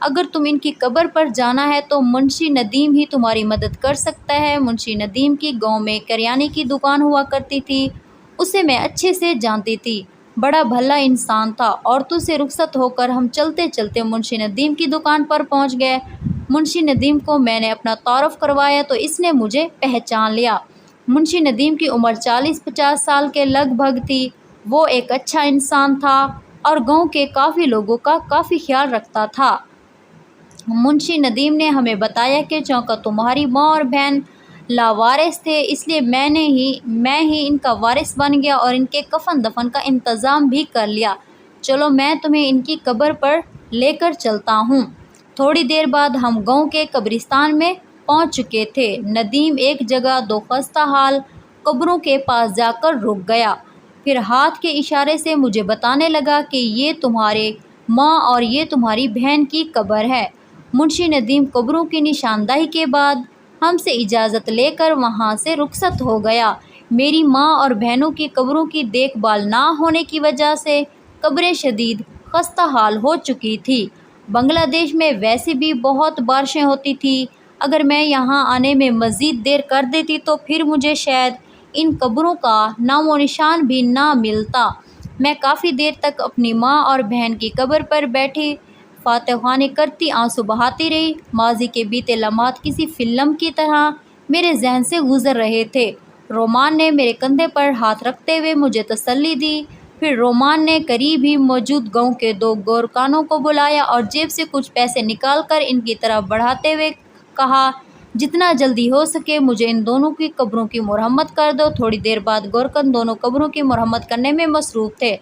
اگر تم ان کی قبر پر جانا ہے تو منشی ندیم ہی تمہاری مدد کر سکتا ہے۔ منشی ندیم کی گاؤں میں کریانے کی دکان ہوا کرتی تھی، اسے میں اچھے سے جانتی تھی، بڑا بھلا انسان تھا۔ عورتوں سے رخصت ہو کر ہم چلتے چلتے منشی ندیم کی دکان پر پہنچ گئے۔ منشی ندیم کو میں نے اپنا تعارف کروایا تو اس نے مجھے پہچان لیا۔ منشی ندیم کی عمر 40-50 سال کے لگ بھگ تھی۔ وہ ایک اچھا انسان تھا اور گاؤں کے کافی لوگوں کا کافی خیال رکھتا تھا۔ منشی ندیم نے ہمیں بتایا کہ چونکہ تمہاری ماں اور بہن لاوارث تھے، اس لیے میں ہی ان کا وارث بن گیا اور ان کے کفن دفن کا انتظام بھی کر لیا۔ چلو میں تمہیں ان کی قبر پر لے کر چلتا ہوں۔ تھوڑی دیر بعد ہم گاؤں کے قبرستان میں پہنچ چکے تھے۔ ندیم ایک جگہ دو خستہ حال قبروں کے پاس جا کر رک گیا، پھر ہاتھ کے اشارے سے مجھے بتانے لگا کہ یہ تمہارے ماں اور یہ تمہاری بہن کی قبر ہے۔ منشی ندیم قبروں کی نشاندہی کے بعد ہم سے اجازت لے کر وہاں سے رخصت ہو گیا۔ میری ماں اور بہنوں کی قبروں کی دیکھ بھال نہ ہونے کی وجہ سے قبریں شدید خستہ حال ہو چکی تھی۔ بنگلہ دیش میں ویسے بھی بہت بارشیں ہوتی تھیں۔ اگر میں یہاں آنے میں مزید دیر کر دیتی تو پھر مجھے شاید ان قبروں کا نام و نشان بھی نہ ملتا۔ میں کافی دیر تک اپنی ماں اور بہن کی قبر پر بیٹھی فاتح خوانی کرتی آنسو بہاتی رہی۔ ماضی کے بیتے لمحات کسی فلم کی طرح میرے ذہن سے گزر رہے تھے۔ رومان نے میرے کندھے پر ہاتھ رکھتے ہوئے مجھے تسلی دی۔ پھر رومان نے قریب ہی موجود گاؤں کے دو گورکھانوں کو بلایا اور جیب سے کچھ پیسے نکال کر ان کی طرف بڑھاتے ہوئے کہا، جتنا جلدی ہو سکے مجھے ان دونوں کی قبروں کی مرمت کر دو۔ تھوڑی دیر بعد گورکھن دونوں قبروں کی مرمت کرنے میں مصروف تھے۔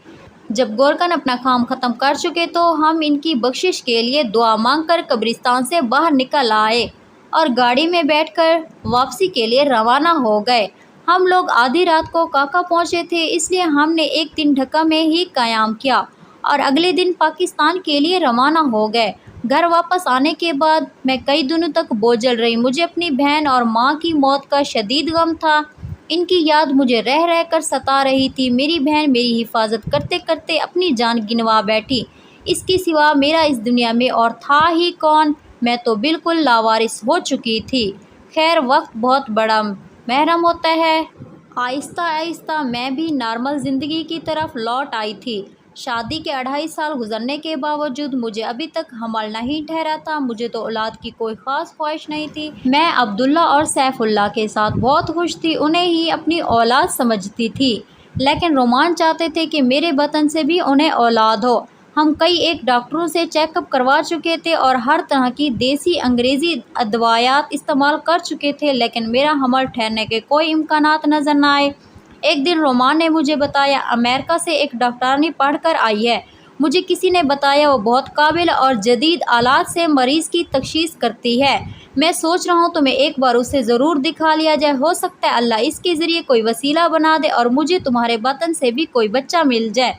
جب گورکھن اپنا کام ختم کر چکے تو ہم ان کی بخشش کے لیے دعا مانگ کر قبرستان سے باہر نکل آئے اور گاڑی میں بیٹھ کر واپسی کے لیے روانہ ہو گئے۔ ہم لوگ آدھی رات کو کاکا پہنچے تھے، اس لیے ہم نے ایک دن ڈھکا میں ہی قیام کیا اور اگلے دن پاکستان کے لیے روانہ ہو گئے۔ گھر واپس آنے کے بعد میں کئی دنوں تک بوجھل رہی۔ مجھے اپنی بہن اور ماں کی موت کا شدید غم تھا۔ ان کی یاد مجھے رہ رہ کر ستا رہی تھی۔ میری بہن میری حفاظت کرتے کرتے اپنی جان گنوا بیٹھی۔ اس کے سوا میرا اس دنیا میں اور تھا ہی کون؟ میں تو بالکل لاوارث ہو چکی تھی۔ خیر، وقت بہت بڑا محرم ہوتا ہے۔ آہستہ آہستہ میں بھی نارمل زندگی کی طرف لوٹ آئی تھی۔ شادی کے 2.5 سال گزرنے کے باوجود مجھے ابھی تک حمل نہیں ٹھہرا تھا۔ مجھے تو اولاد کی کوئی خاص خواہش نہیں تھی۔ میں عبداللہ اور سیف اللہ کے ساتھ بہت خوش تھی، انہیں ہی اپنی اولاد سمجھتی تھی، لیکن رومان چاہتے تھے کہ میرے بطن سے بھی انہیں اولاد ہو۔ ہم کئی ایک ڈاکٹروں سے چیک اپ کروا چکے تھے اور ہر طرح کی دیسی انگریزی ادویات استعمال کر چکے تھے، لیکن میرا حمل ٹھہرنے کے کوئی امکانات نظر نہ آئے۔ ایک دن رومان نے مجھے بتایا، امریکہ سے ایک ڈاکٹرانی پڑھ کر آئی ہے۔ مجھے کسی نے بتایا وہ بہت قابل اور جدید آلات سے مریض کی تشخیص کرتی ہے۔ میں سوچ رہا ہوں تمہیں ایک بار اسے ضرور دکھا لیا جائے، ہو سکتا ہے اللہ اس کے ذریعے کوئی وسیلہ بنا دے اور مجھے تمہارے بطن سے بھی کوئی بچہ مل جائے۔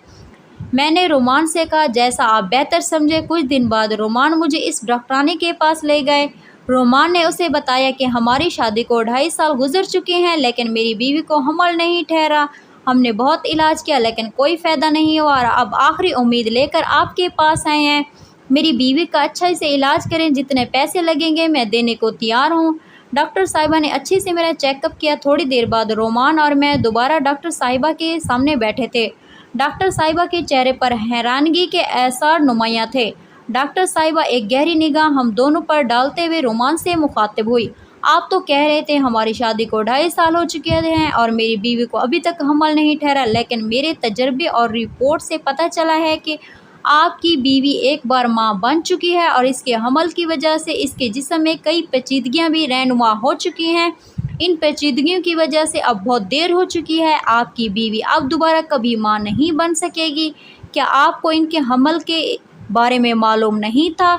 میں نے رومان سے کہا، جیسا آپ بہتر سمجھے۔ کچھ دن بعد رومان مجھے اس ڈاکٹرانی کے پاس لے گئے۔ رومان نے اسے بتایا کہ ہماری شادی کو 2.5 سال گزر چکے ہیں، لیکن میری بیوی کو حمل نہیں ٹھہرا۔ ہم نے بہت علاج کیا لیکن کوئی فائدہ نہیں ہوا اور اب آخری امید لے کر آپ کے پاس آئے ہیں۔ میری بیوی کا اچھے سے علاج کریں، جتنے پیسے لگیں گے میں دینے کو تیار ہوں۔ ڈاکٹر صاحبہ نے اچھے سے میرا چیک اپ کیا۔ تھوڑی دیر بعد رومان اور میں دوبارہ ڈاکٹر صاحبہ کے سامنے بیٹھے تھے۔ ڈاکٹر صاحبہ کے چہرے پر حیرانگی کے آثار نمایاں تھے۔ ڈاکٹر صاحبہ ایک گہری نگاہ ہم دونوں پر ڈالتے ہوئے رومان سے مخاطب ہوئی، آپ تو کہہ رہے تھے ہماری شادی کو 2.5 سال ہو چکے ہیں اور میری بیوی کو ابھی تک حمل نہیں ٹھہرا، لیکن میرے تجربے اور رپورٹ سے پتہ چلا ہے کہ آپ کی بیوی ایک بار ماں بن چکی ہے اور اس کے حمل کی وجہ سے اس کے جسم میں کئی پیچیدگیاں بھی رہنما ہو چکی ہیں۔ ان پیچیدگیوں کی وجہ سے اب بہت دیر ہو چکی ہے۔ آپ کی بیوی اب دوبارہ کبھی ماں نہیں بن سکے گی۔ کیا آپ کو ان کے حمل کے بارے میں معلوم نہیں تھا؟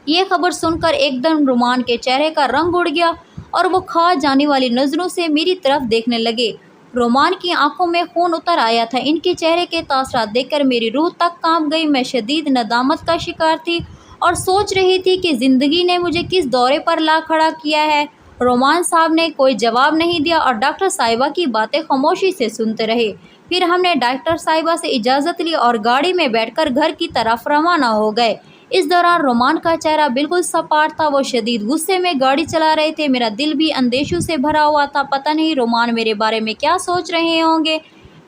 یہ خبر سن کر ایک دم رومان کے چہرے کا رنگ اڑ گیا اور وہ کھا جانے والی نظروں سے میری طرف دیکھنے لگے۔ رومان کی آنکھوں میں خون اتر آیا تھا۔ ان کے چہرے کے تاثرات دیکھ کر میری روح تک کانپ گئی۔ میں شدید ندامت کا شکار تھی اور سوچ رہی تھی کہ زندگی نے مجھے کس دورے پر لا کھڑا کیا ہے۔ رومان صاحب نے کوئی جواب نہیں دیا اور ڈاکٹر صاحبہ کی باتیں خاموشی سے سنتے رہے۔ پھر ہم نے ڈاکٹر صاحبہ سے اجازت لی اور گاڑی میں بیٹھ کر گھر کی طرف روانہ ہو گئے۔ اس دوران رومان کا چہرہ بالکل سپاٹ تھا، وہ شدید غصے میں گاڑی چلا رہے تھے، میرا دل بھی اندیشوں سے بھرا ہوا تھا۔ پتہ نہیں رومان میرے بارے میں کیا سوچ رہے ہوں گے،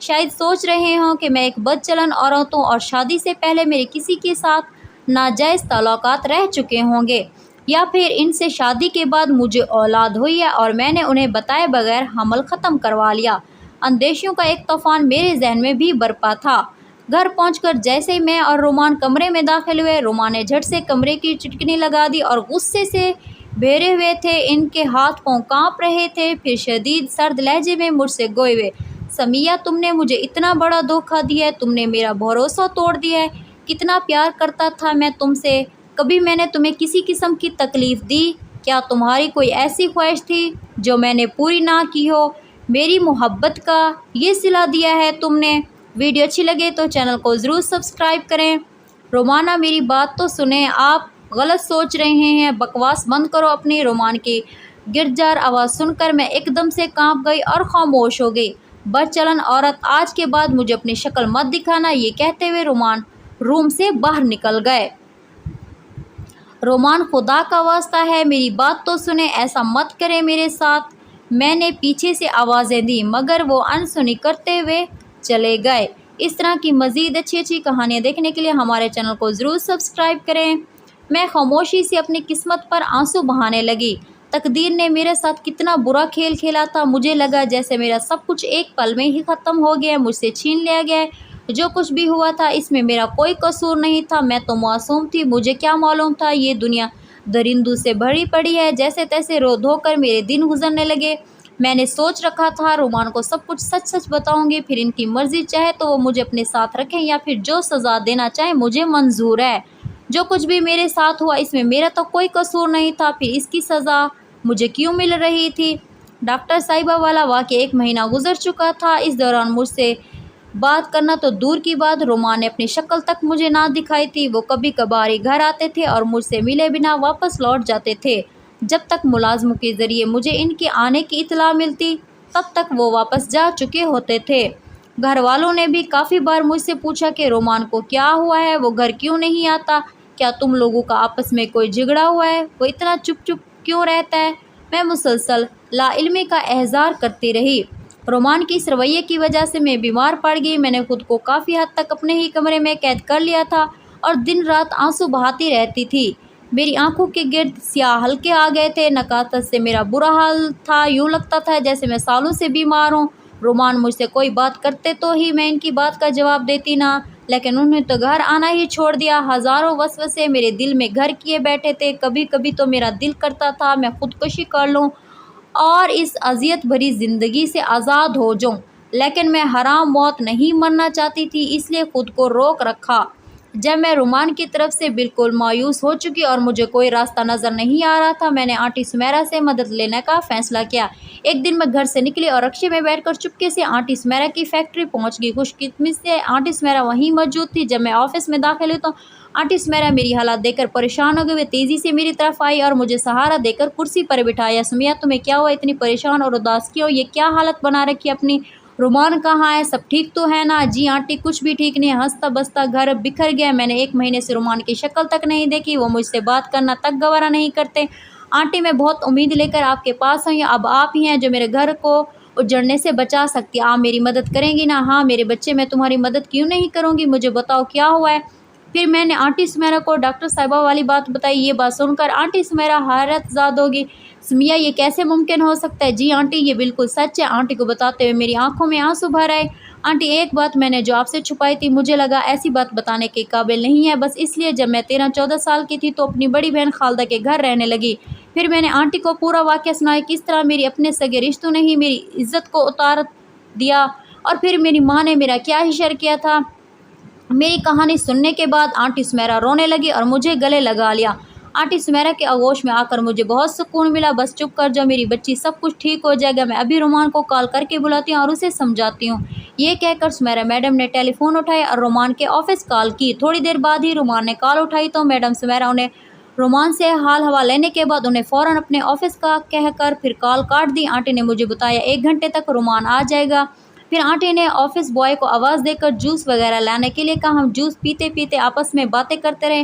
شاید سوچ رہے ہوں کہ میں ایک بد چلن عورت ہوں اور شادی سے پہلے میرے کسی کے ساتھ ناجائز تعلقات رہ چکے ہوں گے، یا پھر ان سے شادی کے بعد مجھے اولاد ہوئی ہے اور میں نے انہیں بتائے بغیر حمل ختم کروا لیا۔ اندیشوں کا ایک طوفان میرے ذہن میں بھی برپا تھا۔ گھر پہنچ کر جیسے ہی میں اور رومان کمرے میں داخل ہوئے، رومان نے جھٹ سے کمرے کی چٹکنی لگا دی اور غصے سے بھرے ہوئے تھے، ان کے ہاتھ پاؤں کانپ رہے تھے، پھر شدید سرد لہجے میں مجھ سے گوئے ہوئے، سمیہ تم نے مجھے اتنا بڑا دھوکہ دیا ہے، تم نے میرا بھروسہ توڑ دیا ہے، کتنا پیار کرتا تھا میں تم سے، کبھی میں نے تمہیں کسی قسم کی تکلیف دی؟ کیا تمہاری کوئی ایسی خواہش تھی جو میں نے پوری نہ کی ہو؟ میری محبت کا یہ صلہ دیا ہے تم نے۔ ویڈیو اچھی لگے تو چینل کو ضرور سبسکرائب کریں۔ رومانہ میری بات تو سنیں، آپ غلط سوچ رہے ہیں، بکواس بند کرو اپنی۔ رومان کی گرجدار آواز سن کر میں ایک دم سے کانپ گئی اور خاموش ہو گئی۔ بد چلن عورت، آج کے بعد مجھے اپنی شکل مت دکھانا، یہ کہتے ہوئے رومان روم سے باہر نکل گئے۔ رومان خدا کا واسطہ ہے میری بات تو سنیں، ایسا مت کریں میرے ساتھ، میں نے پیچھے سے آوازیں دیں مگر وہ انسنی کرتے ہوئے چلے گئے۔ اس طرح کی مزید اچھی کہانیاں دیکھنے کے لیے ہمارے چینل کو ضرور سبسکرائب کریں۔ میں خاموشی سے اپنی قسمت پر آنسو بہانے لگی۔ تقدیر نے میرے ساتھ کتنا برا کھیل کھیلا تھا، مجھے لگا جیسے میرا سب کچھ ایک پل میں ہی ختم ہو گیا، مجھ سے چھین لیا گیا ہے۔ جو کچھ بھی ہوا تھا اس میں میرا کوئی قصور نہیں تھا، میں تو معصوم تھی، مجھے کیا معلوم تھا یہ دنیا درندوں سے بھری پڑی ہے۔ جیسے تیسے رو دھو کر میرے دن گزرنے لگے۔ میں نے سوچ رکھا تھا رومان کو سب کچھ سچ سچ بتاؤں گی، پھر ان کی مرضی، چاہے تو وہ مجھے اپنے ساتھ رکھیں یا پھر جو سزا دینا چاہیں مجھے منظور ہے۔ جو کچھ بھی میرے ساتھ ہوا اس میں میرا تو کوئی قصور نہیں تھا، پھر اس کی سزا مجھے کیوں مل رہی تھی؟ ڈاکٹر صاحبہ والا واقعہ 1 مہینہ گزر چکا تھا، اس دوران مجھ سے بات کرنا تو دور کی بات، رومان نے اپنی شکل تک مجھے نہ دکھائی تھی۔ وہ کبھی کبھار ہی گھر آتے تھے اور مجھ سے ملے بنا واپس لوٹ جاتے تھے۔ جب تک ملازموں کے ذریعے مجھے ان کے آنے کی اطلاع ملتی تب تک وہ واپس جا چکے ہوتے تھے۔ گھر والوں نے بھی کافی بار مجھ سے پوچھا کہ رومان کو کیا ہوا ہے، وہ گھر کیوں نہیں آتا، کیا تم لوگوں کا آپس میں کوئی جھگڑا ہوا ہے، وہ اتنا چپ چپ کیوں رہتا ہے؟ میں مسلسل لا علمی کا اظہار کرتی رہی۔ رومان کی اس رویے کی وجہ سے میں بیمار پڑ گئی، میں نے خود کو کافی حد تک اپنے ہی کمرے میں قید کر لیا تھا اور دن رات آنسو بہاتی رہتی تھی۔ میری آنکھوں کے گرد سیاہ حلقے آ گئے تھے، نکاست سے میرا برا حال تھا، یوں لگتا تھا جیسے میں سالوں سے بیمار ہوں۔ رومان مجھ سے کوئی بات کرتے تو ہی میں ان کی بات کا جواب دیتی نا، لیکن انہوں نے تو گھر آنا ہی چھوڑ دیا۔ ہزاروں وسوسے میرے دل میں گھر کیے بیٹھے تھے، کبھی کبھی تو میرا دل کرتا تھا میں خودکشی کر لوں اور اس اذیت بھری زندگی سے آزاد ہو جاؤں، لیکن میں حرام موت نہیں مرنا چاہتی تھی، اس لیے خود کو روک رکھا۔ جب میں رومان کی طرف سے بالکل مایوس ہو چکی اور مجھے کوئی راستہ نظر نہیں آ رہا تھا، میں نے آنٹی سمیرا سے مدد لینے کا فیصلہ کیا۔ ایک دن میں گھر سے نکلی اور رکشے میں بیٹھ کر چپکے سے آنٹی سمیرا کی فیکٹری پہنچ گئی۔ خوش قسمتی سے آنٹی سمیرا وہیں موجود تھی۔ جب میں آفس میں داخل ہوئی تو آنٹی سمیرا میری حالت دیکھ کر پریشان ہو گئی، وہ تیزی سے میری طرف آئی اور مجھے سہارا دے کر کرسی پر بٹھایا۔ سمیہ تمہیں کیا ہوا، اتنی پریشان اور اداس کیوں، یہ کیا حالت بنا رکھی اپنی؟ رومان کہاں ہے، سب ٹھیک تو ہے نا؟ جی آنٹی کچھ بھی ٹھیک نہیں، ہنستا بستا گھر بکھر گیا، میں نے 1 مہینے سے رومان کی شکل تک نہیں دیکھی، وہ مجھ سے بات کرنا تک گوارا نہیں کرتے۔ آنٹی میں بہت امید لے کر آپ کے پاس آئی ہوں، اب آپ ہی ہیں جو میرے گھر کو اجڑنے سے بچا سکتی، آپ میری مدد کریں گی نا؟ ہاں میرے بچے، میں تمہاری مدد کیوں نہیں کروں گی، مجھے بتاؤ کیا ہوا ہے۔ پھر میں نے آنٹی سمیرا کو ڈاکٹر صاحبہ والی بات بتائی۔ یہ بات سن کر آنٹی سمیرا حیرت زدہ ہوگی۔ سمیہ یہ کیسے ممکن ہو سکتا ہے؟ جی آنٹی یہ بالکل سچ ہے، آنٹی کو بتاتے ہوئے میری آنکھوں میں آنسو بھر آئے۔ آنٹی ایک بات میں نے جو آپ سے چھپائی تھی، مجھے لگا ایسی بات بتانے کے قابل نہیں ہے، بس اس لیے جب میں 13-14 سال کی تھی تو اپنی بڑی بہن خالدہ کے گھر رہنے لگی۔ پھر میں نے آنٹی کو پورا واقعہ سنایا، کس طرح میری اپنے سگے رشتوں نے ہی میری عزت کو اتار دیا اور پھر میری ماں نے میرا کیا حشر کیا تھا۔ میری کہانی سننے کے بعد آنٹی سمیرا رونے لگی اور مجھے گلے لگا لیا۔ آنٹی سمیرا کے آغوش میں آ کر مجھے بہت سکون ملا۔ بس چپ کر جاؤ میری بچی، سب کچھ ٹھیک ہو جائے گا، میں ابھی رومان کو کال کر کے بلاتی ہوں اور اسے سمجھاتی ہوں۔ یہ کہہ کر سمیرا میڈم نے ٹیلی فون اٹھایا اور رومان کے آفس کال کی۔ تھوڑی دیر بعد ہی رومان نے کال اٹھائی تو میڈم سمیرا انہیں رومان سے حال ہوا لینے کے بعد انہیں فوراً اپنے آفس کا کہہ کر پھر کال کاٹ دی۔ آنٹی نے مجھے بتایا 1 گھنٹے تک رومان آ جائے گا۔ پھر آنٹی نے آفس بوائے کو آواز دے کر جوس وغیرہ لانے کے لیے کہا۔ ہم جوس پیتے پیتے آپس میں باتیں کرتے رہے۔